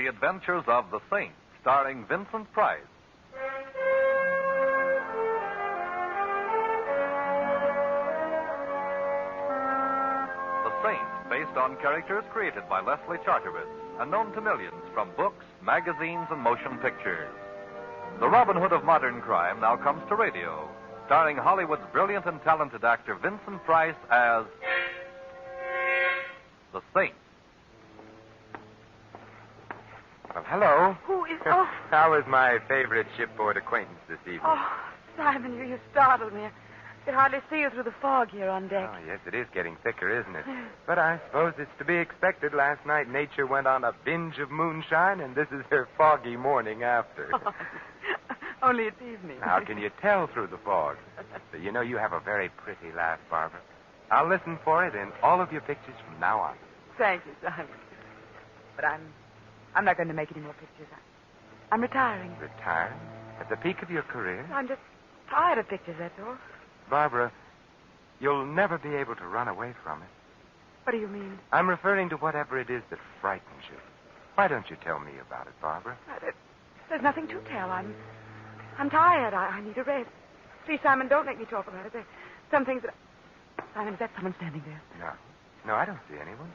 The Adventures of the Saint, starring Vincent Price. The Saint, based on characters created by Leslie Charteris and known to millions from books, magazines, and motion pictures. The Robin Hood of modern crime now comes to radio, starring Hollywood's brilliant and talented actor Vincent Price as the Saint. Well, hello. Who is... Oh. How is my favorite shipboard acquaintance this evening? Oh, Simon, you startled me. I could hardly see you through the fog here on deck. Oh, yes, it is getting thicker, isn't it? But I suppose it's to be expected. Last night, nature went on a binge of moonshine, and this is her foggy morning after. Only it's evening. How can you tell through the fog? But you know, you have a very pretty laugh, Barbara. I'll listen for it in all of your pictures from now on. Thank you, Simon. But I'm not going to make any more pictures. I'm retiring. Retiring? At the peak of your career? I'm just tired of pictures, that's all. Barbara, you'll never be able to run away from it. What do you mean? I'm referring to whatever it is that frightens you. Why don't you tell me about it, Barbara? There's nothing to tell. I'm tired. I need a rest. Please, Simon, don't make me talk about it. There's some things that... Simon, is that someone standing there? No, I don't see anyone.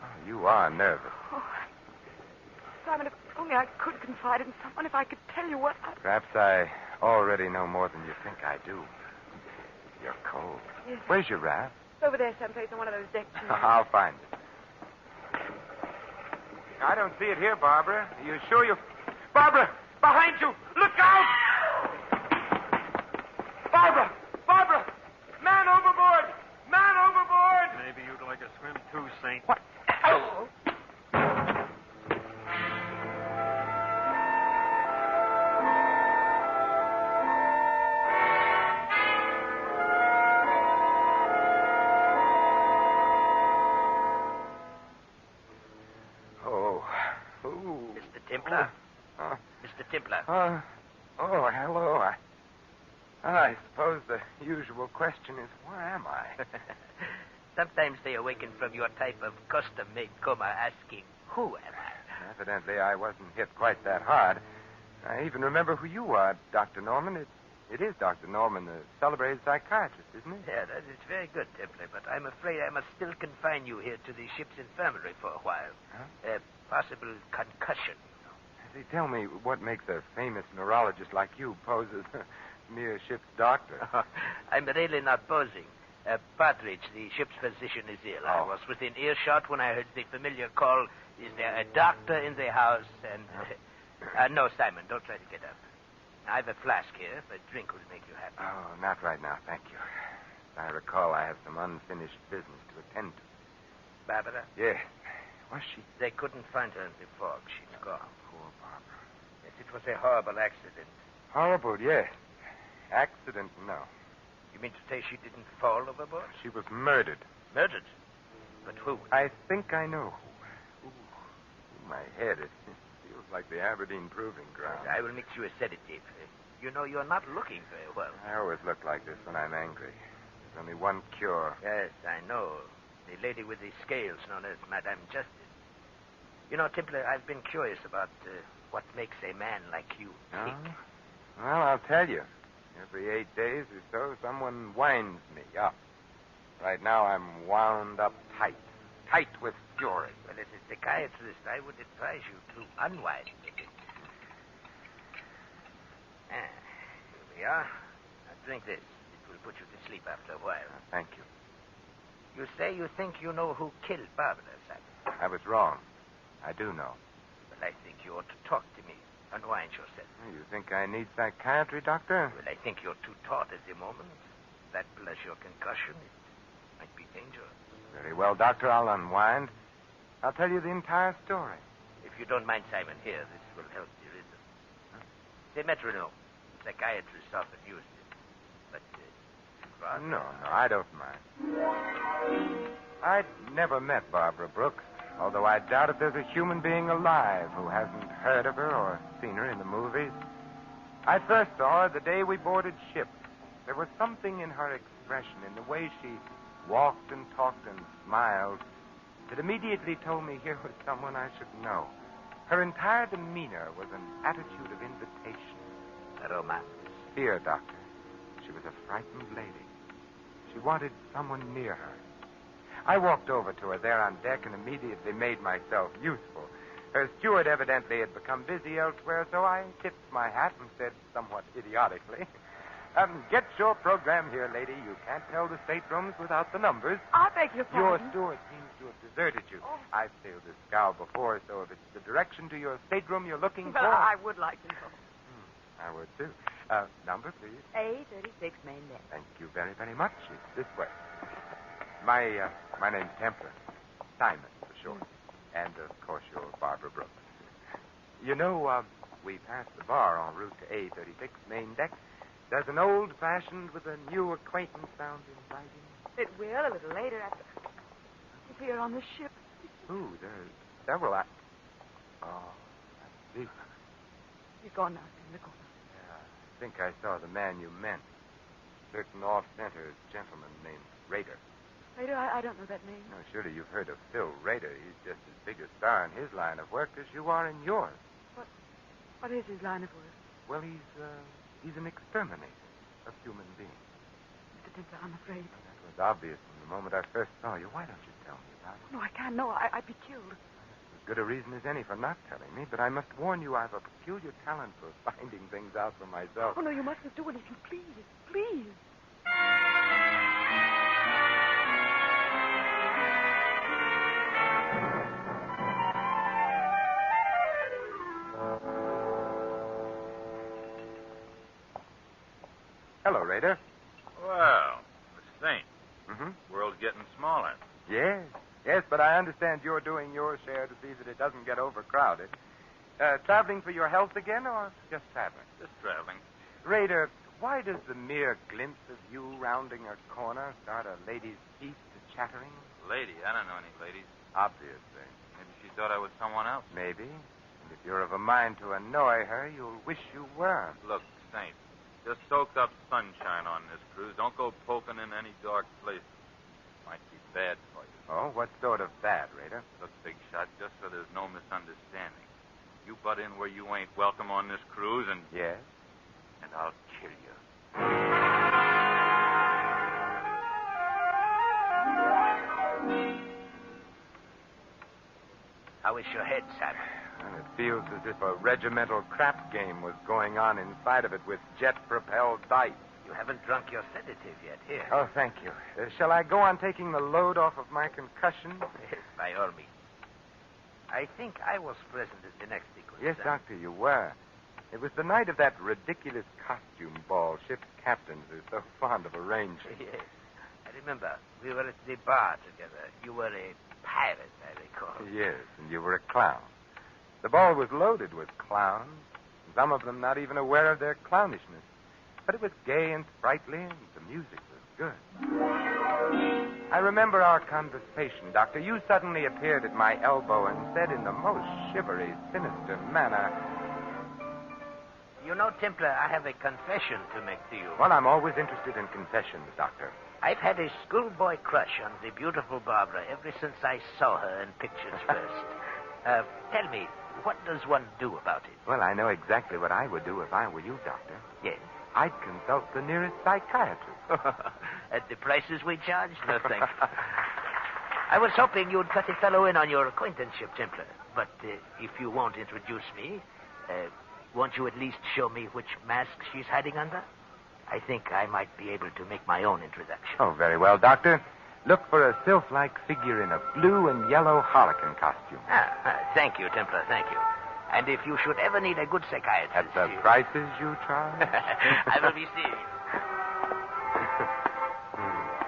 Oh, you are nervous. Oh, Simon, if only I could confide in someone, if I could tell you what Perhaps I already know more than you think I do. You're cold. Yes. Where's your raft? It's over there someplace on one of those decks. I'll find it. I don't see it here, Barbara. Are you sure you... Barbara! Behind you! Look out! Barbara! Barbara! Man overboard! Man overboard! Maybe you'd like a swim too, Saint. What? Oh. Mr. Templar? Mr. Templar? Hello. I suppose the usual question is, where am I? Sometimes they awaken from your type of custom-made coma asking, who am I? Evidently, I wasn't hit quite that hard. I even remember who you are, Dr. Norman. It is Dr. Norman, the celebrated psychiatrist, isn't it? Yeah, that is very good, Templar, but I'm afraid I must still confine you here to the ship's infirmary for a while. Huh? Possible concussion. See, tell me, what makes a famous neurologist like you pose as a mere ship's doctor? I'm really not posing. Partridge, the ship's physician, is ill. I was within earshot when I heard the familiar call, is there a doctor in the house? And no, Simon, don't try to get up. I have a flask here. If a drink will make you happy. Oh, not right now, thank you. As I recall, I have some unfinished business to attend to. Barbara? Yes. Was she? They couldn't find her in the fog. She's gone. Poor Barbara. Yes, it was a horrible accident. Horrible, yes. Accident, no. You mean to say she didn't fall overboard? She was murdered. Murdered? But who? I think I know who. Ooh, my head, it feels like the Aberdeen Proving Ground. I will mix you a sedative. You know, you're not looking very well. I always look like this when I'm angry. There's only one cure. Yes, I know. The lady with the scales known as Madame Justice. You know, Templar, I've been curious about what makes a man like you tick. Well, I'll tell you. Every 8 days or so, someone winds me up. Right now, I'm wound up tight. Tight with fury. Well, as a psychiatrist, I would advise you to unwind a bit. Here we are. Now, drink this. It will put you to sleep after a while. Thank you. You say you think you know who killed Barbara, Simon. I was wrong. I do know. Well, I think you ought to talk to me. Unwind yourself. You think I need psychiatry, Doctor? Well, I think you're too taut at the moment. That plus your concussion, it might be dangerous. Very well, Doctor. I'll unwind. I'll tell you the entire story. If you don't mind, Simon, here, this will help the rhythm. The metronome. Psychiatrists often use it. But, No, I don't mind. I'd never met Barbara Brooks, although I doubt if there's a human being alive who hasn't heard of her or seen her in the movies. I first saw her the day we boarded ship. There was something in her expression, in the way she walked and talked and smiled, that immediately told me here was someone I should know. Her entire demeanor was an attitude of invitation. A romance. Fear, Doctor. She was a frightened lady. She wanted someone near her. I walked over to her there on deck and immediately made myself useful. Her steward evidently had become busy elsewhere, so I tipped my hat and said somewhat idiotically, get your program here, lady. You can't tell the staterooms without the numbers. I beg your Your pardon. steward seems to have deserted you. Oh. I've sailed this scow before, so if it's the direction to your stateroom you're looking Well, for... I would like to know. I would, too. Number, please. A36 main deck. Thank you very, very much. It's this way. My name's Templar. Simon, for short. And, of course, you're Barbara Brooks. You know, we passed the bar en route to A36 main deck. Does an old-fashioned with a new acquaintance sound inviting? It will a little later after... He's here on the ship. Ooh, there's several... Oh, I see. He's gone now, in the corner. Yeah, I think I saw the man you meant. Certain off-center gentleman named Rader. Later, I don't know that name. No, surely you've heard of Phil Rader. He's just as big a star in his line of work as you are in yours. What is his line of work? Well, he's an exterminator of human beings. Mr. Templar, I'm afraid. That was obvious from the moment I first saw you. Why don't you tell me about it? No, I can't. No, I'd be killed. As good a reason as any for not telling me, but I must warn you I've a peculiar talent for finding things out for myself. Oh, no, you mustn't do anything. Please, please. Hello, Rader. Well, the Saint. Mm-hmm. World's getting smaller. Yes, but I understand you're doing your share to see that it doesn't get overcrowded. Traveling for your health again, or just traveling? Just traveling. Raider, why does the mere glimpse of you rounding a corner start a lady's teeth to chattering? Lady, I don't know any ladies. Obviously. Maybe she thought I was someone else. Maybe. And if you're of a mind to annoy her, you'll wish you were. Look, Saint, just soak up sunshine on this cruise. Don't go poking in any dark places. Might be bad for you. Oh, what sort of bad, Raider? Look, Big Shot, just so there's no misunderstanding. You butt in where you ain't welcome on this cruise, and Yes? I'll kill you. How is your head, Simon? And it feels as if a regimental crap game was going on inside of it with jet-propelled dice. You haven't drunk your sedative yet. Here. Oh, thank you. Shall I go on taking the load off of my concussion? Yes, by all means. I think I was present at the next sequence. Yes, Doctor, you were. It was the night of that ridiculous costume ball ship's captains are so fond of arranging. Yes. I remember. We were at the bar together. You were a pirate, I recall. Yes, and you were a clown. The ball was loaded with clowns, some of them not even aware of their clownishness. But it was gay and sprightly, and the music was good. I remember our conversation, Doctor. You suddenly appeared at my elbow and said in the most shivery, sinister manner... You know, Templar, I have a confession to make to you. Well, I'm always interested in confessions, Doctor. I've had a schoolboy crush on the beautiful Barbara ever since I saw her in pictures first. Tell me, what does one do about it? Well, I know exactly what I would do if I were you, Doctor. Yes. I'd consult the nearest psychiatrist. At the prices we charge? No, thanks. I was hoping you'd cut a fellow in on your acquaintanceship, Templar. But if you won't introduce me, won't you at least show me which mask she's hiding under? I think I might be able to make my own introduction. Oh, very well, Doctor. Look for a sylph-like figure in a blue and yellow harlequin costume. Thank you, Templar, thank you. And if you should ever need a good psychiatrist... At the prices you charge? I will be seeing you.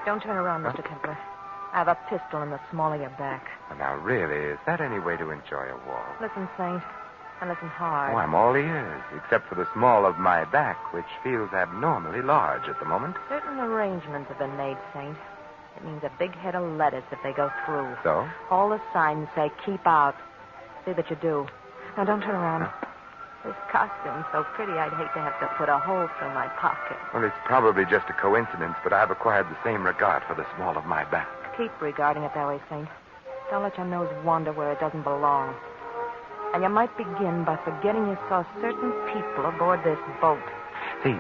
Don't turn around, Mr. Templar. I have a pistol in the small of your back. Well, now, really, is that any way to enjoy a waltz? Listen, Saint, and listen hard. Oh, I'm all ears, except for the small of my back, which feels abnormally large at the moment. Certain arrangements have been made, Saint. It means a big head of lettuce if they go through. So? All the signs say keep out. See that you do. Now, don't turn around. This costume's so pretty, I'd hate to have to put a hole through my pocket. Well, it's probably just a coincidence, but I've acquired the same regard for the small of my back. Keep regarding it that way, Saint. Don't let your nose wander where it doesn't belong. And you might begin by forgetting you saw certain people aboard this boat. Say,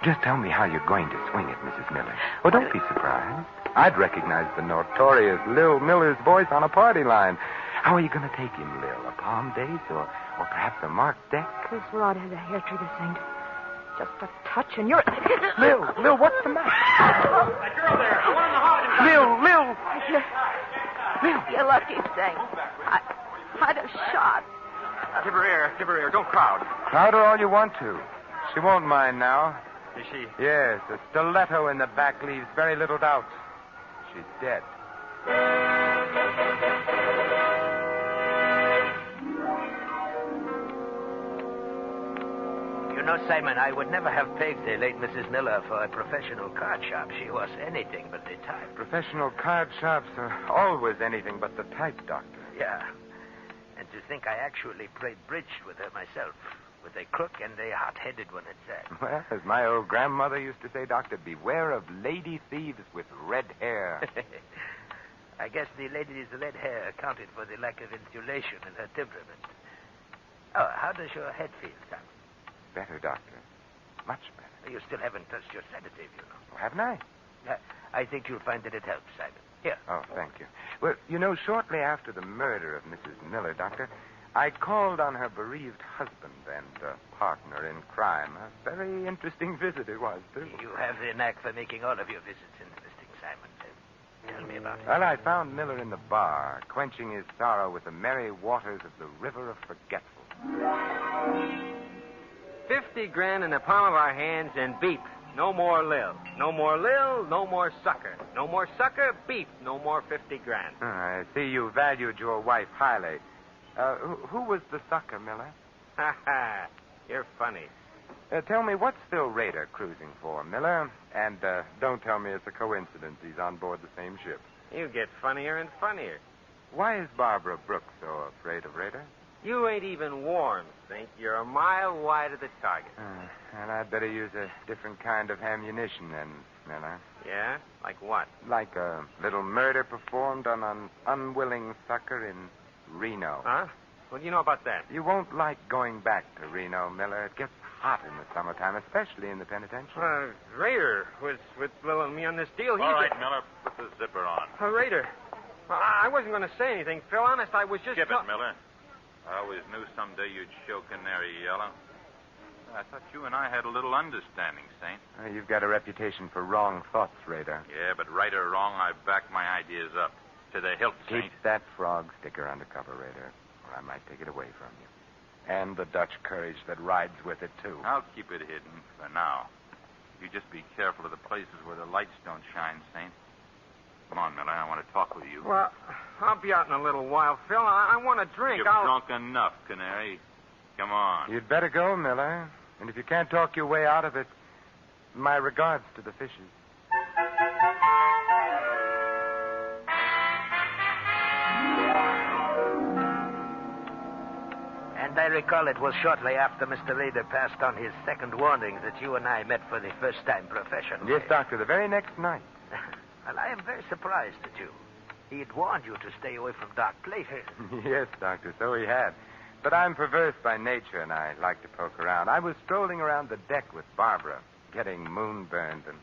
just tell me how you're going to swing it, Mrs. Miller. Oh, don't be surprised. I'd recognize the notorious Lil Miller's voice on a party line. How are you going to take him, Lil? A palm date or perhaps a marked deck? This rod has a hair trigger, Saint. Just a touch and you're... Lil, what's the matter? That girl there, the one in the hall. Lil! You're lucky, Saint. I'd have shot. Give her ear. Don't crowd. Crowd her all you want to. She won't mind now. Is she? Yes, a stiletto in the back leaves very little doubt. She's dead. You know, Simon, I would never have pegged the late Mrs. Miller for a professional card shop. She was anything but the type. Professional card shops are always anything but the type, Doctor. Yeah. And to think I actually played bridge with her myself. With a crook and a hot-headed one at that. Well, as my old grandmother used to say, Doctor, beware of lady thieves with red hair. I guess the lady's red hair accounted for the lack of insulation in her temperament. Oh, how does your head feel, Simon? Better, Doctor. Much better. You still haven't touched your sedative, you know. Oh, haven't I? I think you'll find that it helps, Simon. Here. Oh, thank you. Well, you know, shortly after the murder of Mrs. Miller, Doctor, I called on her bereaved husband and partner in crime. A very interesting visit it was, too. You have the knack for making all of your visits interesting, Simon. Tell me about it. Well, I found Miller in the bar, quenching his sorrow with the merry waters of the River of Forgetful. 50 grand in the palm of our hands and beep. No more Lil. No more Lil, no more sucker. No more sucker, beep. No more 50 grand. I see you valued your wife highly. Who was the sucker, Miller? Ha ha. You're funny. Tell me, what's Phil Rader cruising for, Miller? And don't tell me it's a coincidence he's on board the same ship. You get funnier and funnier. Why is Barbara Brooks so afraid of Rader? You ain't even warm, Think. You're a mile wide of the target. And I'd better use a different kind of ammunition then, Miller. Yeah? Like what? Like a little murder performed on an unwilling sucker in Reno. Huh? What do you know about that? You won't like going back to Reno, Miller. It gets hot in the summertime, especially in the penitentiary. Raider was with Lil and me on this deal. All right, Miller, put the zipper on. Raider. I wasn't going to say anything, Phil. Honest, I was just... Skip it, Miller. I always knew someday you'd show Canary Yellow. I thought you and I had a little understanding, Saint. You've got a reputation for wrong thoughts, Raider. Yeah, but right or wrong, I back my ideas up. To the hilt, Saint. Keep that frog sticker undercover, Raider, or I might take it away from you. And the Dutch courage that rides with it, too. I'll keep it hidden for now. You just be careful of the places where the lights don't shine, Saint. Come on, Miller. I want to talk with you. Well, I'll be out in a little while, Phil. I want to drink. You're drunk enough, Canary. Come on. You'd better go, Miller. And if you can't talk your way out of it, my regards to the fishes. And I recall it was shortly after Mr. Rader passed on his second warning that you and I met for the first time professionally. Yes, Doctor, the very next night. Well, I am very surprised at you. He had warned you to stay away from dark places. Yes, Doctor, so he had. But I'm perverse by nature, and I like to poke around. I was strolling around the deck with Barbara, getting moonburned and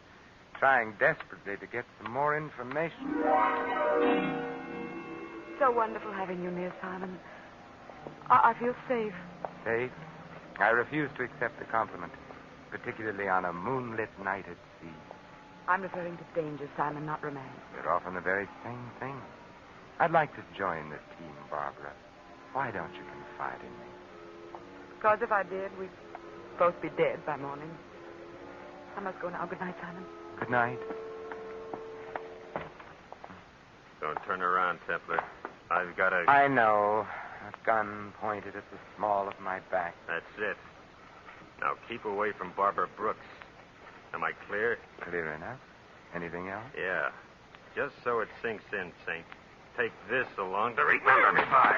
trying desperately to get some more information. So wonderful having you near, Simon. I feel safe. Safe? I refuse to accept the compliment, particularly on a moonlit night at sea. I'm referring to danger, Simon, not romance. They're often the very same thing. I'd like to join this team, Barbara. Why don't you confide in me? Because if I did, we'd both be dead by morning. I must go now. Good night, Simon. Good night. Don't turn around, Templar. I've got a... I know. A gun pointed at the small of my back. That's it. Now keep away from Barbara Brooks. Am I clear? Clear enough. Anything else? Yeah. Just so it sinks in, Saint. Take this along to remember me by.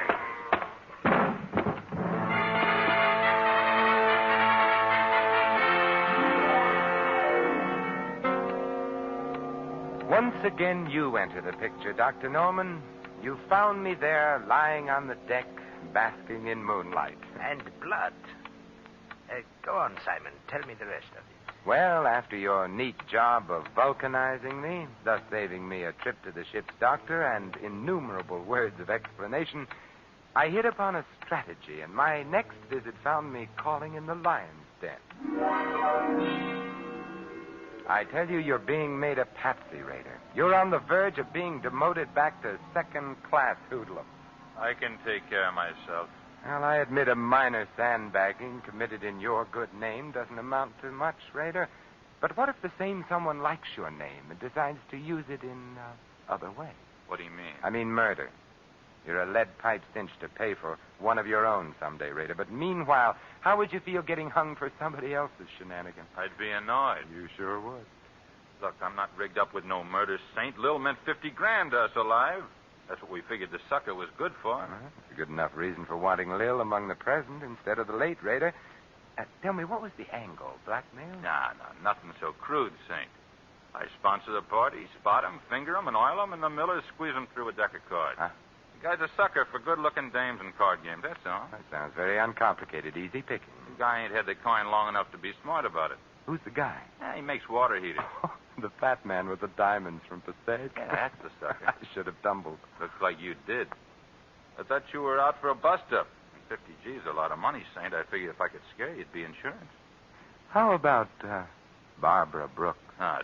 Once again, you enter the picture, Dr. Norman. You found me there, lying on the deck, basking in moonlight. And blood. Go on, Simon. Tell me the rest of it. Well, after your neat job of vulcanizing me, thus saving me a trip to the ship's doctor and innumerable words of explanation, I hit upon a strategy, and my next visit found me calling in the lion's den. I tell you, you're being made a patsy raider. You're on the verge of being demoted back to second-class hoodlum. I can take care of myself. Well, I admit a minor sandbagging committed in your good name doesn't amount to much, Raider. But what if the same someone likes your name and decides to use it in other ways? What do you mean? I mean murder. You're a lead pipe cinch to pay for one of your own someday, Raider. But meanwhile, how would you feel getting hung for somebody else's shenanigans? I'd be annoyed. You sure would. Look, I'm not rigged up with no murder saint. Lil meant 50 grand to us alive. That's what we figured the sucker was good for. It's a good enough reason for wanting Lil among the present instead of the late, Raider. Tell me, what was the angle? Blackmail? Nah, nothing so crude, Saint. I sponsor the party, spot him, finger him, and oil him, and the Millers squeeze him through a deck of cards. Huh? The guy's a sucker for good-looking dames and card games, that's all. That sounds very uncomplicated, easy picking. The guy ain't had the coin long enough to be smart about it. Who's the guy? He makes water heaters. The fat man with the diamonds from Passaic. Yeah, that's the sucker. I should have tumbled. Looks like you did. I thought you were out for a bust-up. 50 G's a lot of money, Saint. I figured if I could scare you, it'd be insurance. How about Barbara Brooks?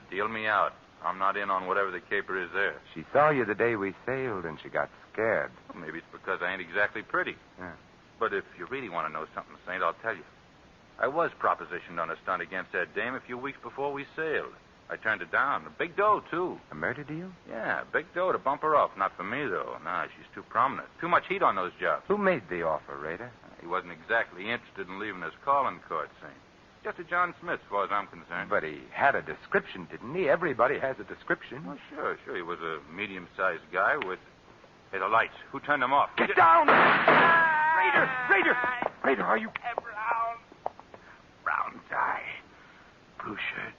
Deal me out. I'm not in on whatever the caper is there. She saw you the day we sailed, and she got scared. Well, maybe it's because I ain't exactly pretty. Yeah. But if you really want to know something, Saint, I'll tell you. I was propositioned on a stunt against that dame a few weeks before we sailed. I turned it down. A big dough, too. A murder deal? Yeah, big dough to bump her off. Not for me, though. Nah, she's too prominent. Too much heat on those jobs. Who made the offer, Raider? He wasn't exactly interested in leaving his calling card, Saint. Just a John Smith, as far as I'm concerned. But he had a description, didn't he? Everybody has a description. Well, sure. He was a medium-sized guy with... Hey, the lights. Who turned them off? Get down! Raider, are you... Brown tie, blue shirt.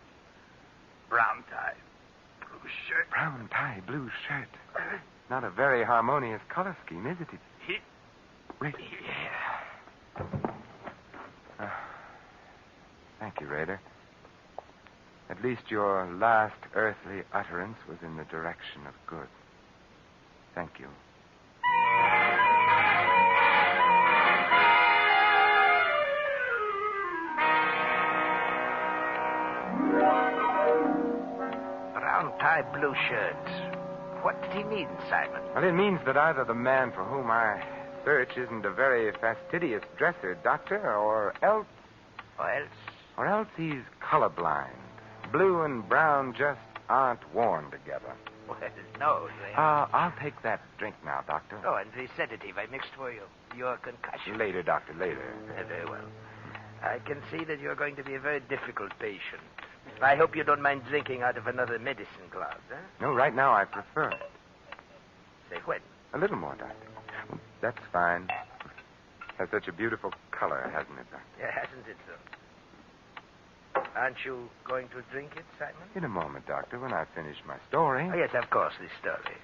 Brown tie, blue shirt. Brown tie, blue shirt. Not a very harmonious color scheme, is it? Raider. Yeah. Thank you, Raider. At least your last earthly utterance was in the direction of good. Thank you. Brown tie, blue shirt. What did he mean, Simon? Well, it means that either the man for whom I search isn't a very fastidious dresser, Doctor, or else he's colorblind. Blue and brown just aren't worn together. Well, no, they... I'll take that drink now, Doctor. Oh, and the sedative I mixed for you. Your concussion. Later, Doctor, later. Very well. I can see that you're going to be a very difficult patient. I hope you don't mind drinking out of another medicine glass, huh? No, right now I prefer it. Say when? A little more, Doctor. That's fine. Has such a beautiful color, hasn't it, Doctor? Yeah, hasn't it, though? Aren't you going to drink it, Simon? In a moment, Doctor, when I finish my story. Oh, yes, of course, the story.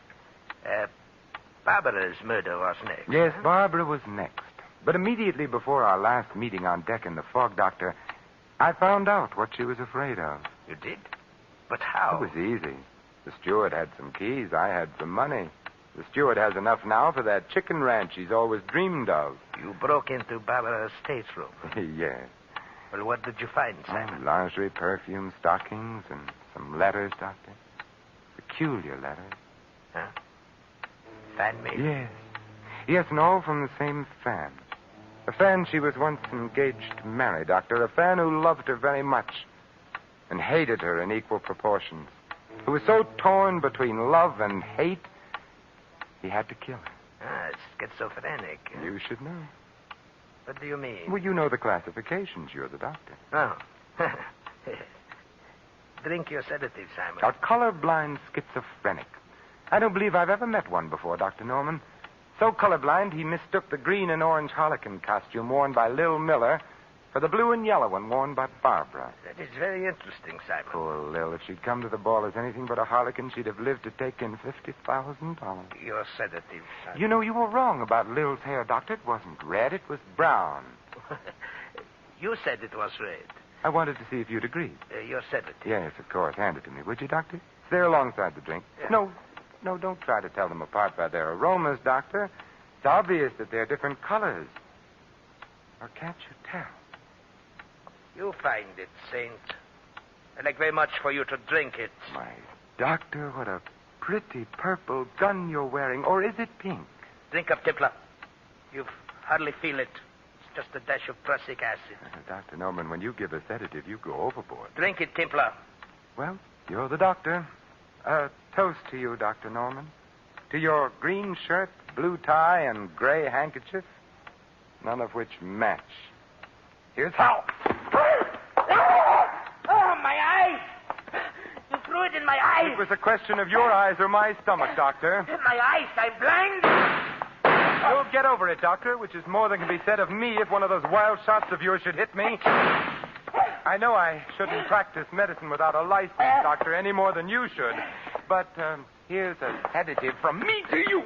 Barbara's murder was next. Yes, Barbara was next. But immediately before our last meeting on deck in the fog, Doctor, I found out what she was afraid of. You did? But how? It was easy. The steward had some keys. I had some money. The steward has enough now for that chicken ranch he's always dreamed of. You broke into Barbara's stateroom. Yes. Well, what did you find, Simon? Lingerie, perfume, stockings, and some letters, Doctor. Peculiar letters. Huh? Fan-made? Yes. Yes, and all from the same fan. A fan she was once engaged to marry, Doctor. A fan who loved her very much and hated her in equal proportions. Who was so torn between love and hate, he had to kill her. Schizophrenic. You should know. What do you mean? Well, you know the classifications. You're the doctor. Oh. Drink your sedative, Simon. A colorblind schizophrenic. I don't believe I've ever met one before, Dr. Norman. So colorblind, he mistook the green and orange harlequin costume worn by Lil Miller for the blue and yellow one worn by Barbara. That is very interesting, Simon. Poor Lil. If she'd come to the ball as anything but a harlequin, she'd have lived to take in $50,000. Your sedative, Simon. You know, you were wrong about Lil's hair, Doctor. It wasn't red. It was brown. You said it was red. I wanted to see if you'd agreed. Your sedative. Yes, of course. Hand it to me, would you, Doctor? It's there alongside the drink. Yeah. No, don't try to tell them apart by their aromas, Doctor. It's obvious that they're different colors. Or can't you tell? You find it, Saint. I'd like very much for you to drink it. My Doctor, what a pretty purple gun you're wearing. Or is it pink? Drink up, Templar. You hardly feel it. It's just a dash of prussic acid. Dr. Norman, when you give a sedative, you go overboard. Drink it, Templar. Well, you're the doctor. A toast to you, Dr. Norman. To your green shirt, blue tie, and gray handkerchief, none of which match. Here's how. Oh, my eyes! You threw it in my eyes. It was a question of your eyes or my stomach, Doctor. My eyes, I'm blind. You'll get over it, Doctor, which is more than can be said of me if one of those wild shots of yours should hit me. I know I shouldn't practice medicine without a license, Doctor, any more than you should. But here's a sedative from me to you.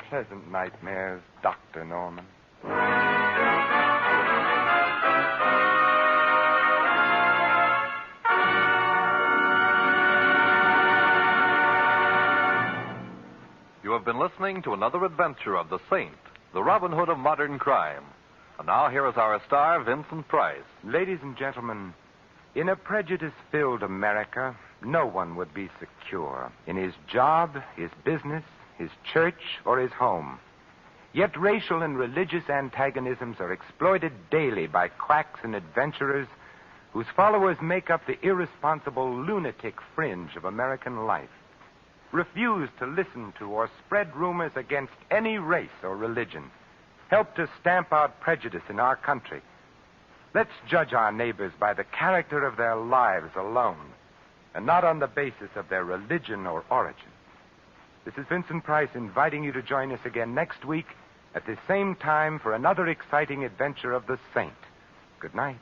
Pleasant nightmares, Dr. Norman. You have been listening to another adventure of the Saint, the Robin Hood of modern crime. And now here is our star, Vincent Price. Ladies and gentlemen, in a prejudice-filled America, no one would be secure in his job, his business, his church, or his home. Yet racial and religious antagonisms are exploited daily by quacks and adventurers whose followers make up the irresponsible lunatic fringe of American life. Refuse to listen to or spread rumors against any race or religion. Help to stamp out prejudice in our country. Let's judge our neighbors by the character of their lives alone, and not on the basis of their religion or origin. This is Vincent Price inviting you to join us again next week at the same time for another exciting adventure of the Saint. Good night.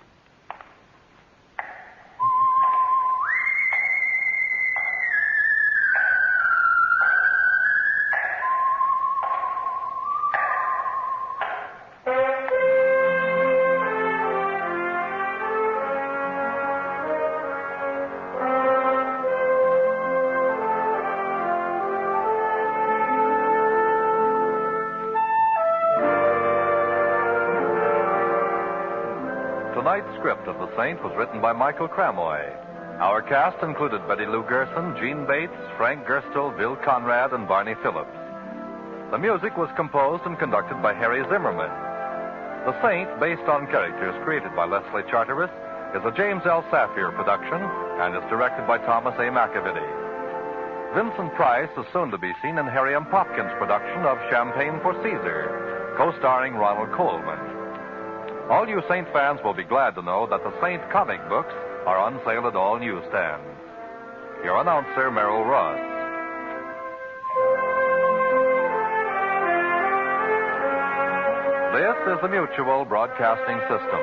Tonight's script of The Saint was written by Michael Cramoy. Our cast included Betty Lou Gerson, Gene Bates, Frank Gerstel, Bill Conrad, and Barney Phillips. The music was composed and conducted by Harry Zimmerman. The Saint, based on characters created by Leslie Charteris, is a James L. Safier production and is directed by Thomas A. McAvity. Vincent Price is soon to be seen in Harry M. Popkin's production of Champagne for Caesar, co-starring Ronald Colman. All you Saint fans will be glad to know that the Saint comic books are on sale at all newsstands. Your announcer, Merrill Ross. This is the Mutual Broadcasting System.